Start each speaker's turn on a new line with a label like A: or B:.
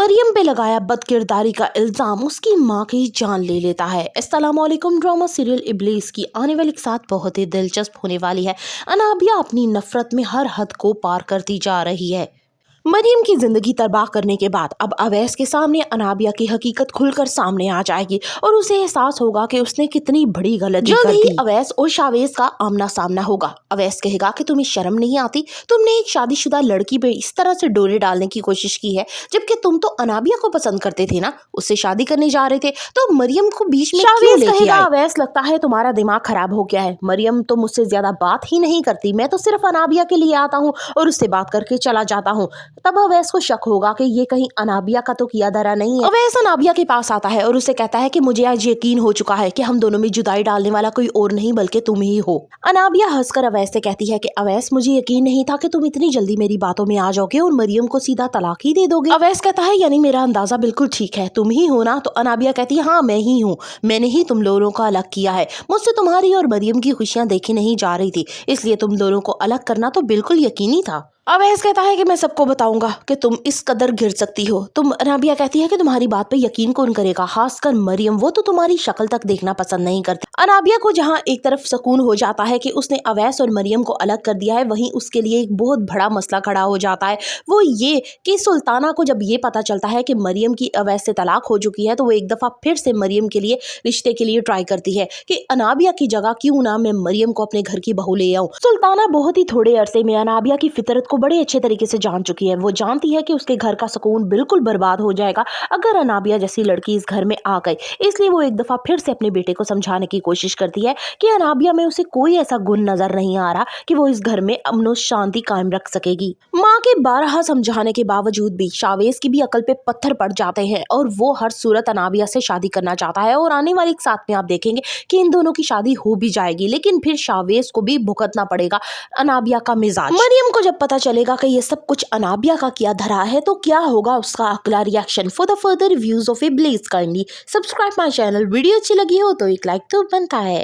A: मरियम पे लगाया बदकिरदारी का इल्जाम, उसकी मां की जान ले लेता है। अस्सलामुअलैकुम। ड्रामा सीरियल इब्लीस की आने वाली साथ बहुत ही दिलचस्प होने वाली है। अनाबिया अपनी नफरत में हर हद को पार करती जा रही है। मरियम की जिंदगी तबाह करने के बाद अब अवैस के सामने अनाबिया की हकीकत खुलकर सामने आ जाएगी और उसे एहसास होगा कि उसने कितनी बड़ी गलती कर दी। जल्द ही अवैस और शावेज का आमना सामना होगा। अवैस कहेगा कि तुम्हें शर्म नहीं आती, तुमने एक शादीशुदा लड़की पे इस तरह से डोरे डालने की कोशिश की है, जबकि तुम तो अनाबिया को पसंद करते थे ना, उससे शादी करने जा रहे थे, तो मरियम को बीच में क्यों लेके आए? अवैस लगता है तुम्हारा दिमाग खराब हो गया है, मरियम तो मुझसे ज्यादा बात ही नहीं करती, मैं तो सिर्फ अनाबिया के लिए आता हूँ और उससे बात करके चला जाता हूँ। तब अवैस को शक होगा कि ये कहीं अनाबिया का तो किया धरा नहीं है। अवैस अनाबिया के पास आता है और उसे कहता है कि मुझे आज यकीन हो चुका है कि हम दोनों में जुदाई डालने वाला कोई और नहीं बल्कि तुम ही हो। अनाबिया हंसकर अवैस से कहती है कि अवैस, मुझे यकीन नहीं था कि तुम इतनी जल्दी मेरी बातों में आ जाओगे और मरियम को सीधा तलाक ही दे दोगे। अवैस कहता है यानी मेरा अंदाजा बिल्कुल ठीक है, तुम ही हो ना? तो अनाबिया कहती है हाँ मैं ही हूँ, मैंने ही तुम दोनों को अलग किया है, मुझसे तुम्हारी और मरियम की खुशियां देखी नहीं जा रही थी, इसलिए तुम दोनों को अलग करना तो बिल्कुल यकीनी था। अवैस कहता है कि मैं सबको बताऊंगा कि तुम इस कदर गिर सकती हो। अनाबिया कहती है कि तुम्हारी बात पे यकीन कौन करेगा, खासकर मरियम, वो तो तुम्हारी शक्ल तक देखना पसंद नहीं करती। अनाबिया को जहां एक तरफ सुकून हो जाता है कि उसने अवैस और मरियम को अलग कर दिया है, वहीं उसके लिए एक बहुत बड़ा मसला खड़ा हो जाता है। वो ये कि सुल्ताना को जब ये पता चलता है कि मरियम की अवैस से तलाक हो चुकी है, तो वो एक दफा फिर से मरियम के लिए रिश्ते के लिए ट्राई करती है कि अनाबिया की जगह क्यों ना मैं मरियम को अपने घर की बहू ले आऊं। सुल्ताना बहुत ही थोड़े अरसे में अनाबिया की फितरत को बड़े अच्छे तरीके से जान चुकी है। वो जानती है कि उसके घर का सुकून बिल्कुल बर्बाद हो जाएगा अगर अनाबिया जैसी लड़की इस घर में आ गई, इसलिए वो एक दफा फिर से अपने बेटे को समझाने की कोशिश करती है कि अनाबिया में उसे कोई ऐसा गुण नजर नहीं आ रहा कि वो इस घर में अमन और शांति कायम रख सकेगी। माँ के बारहा समझाने के बावजूद भी शावेज की भी अकल पे पत्थर पड़ जाते हैं और वो हर सूरत अनाबिया से शादी करना चाहता है और आने वाले साथ में आप देखेंगे कि इन दोनों की शादी हो भी जाएगी, लेकिन फिर शावेज को भी भुगतना पड़ेगा अनाबिया का मिजाज। मरियम को जब पता चलेगा कि ये सब कुछ अनाबिया का किया धरा है, तो क्या होगा उसका अगला reaction? For the further reviews of इब्लीस kindly subscribe my channel. Video अच्छी लगी हो तो एक लाइक तो बनता है।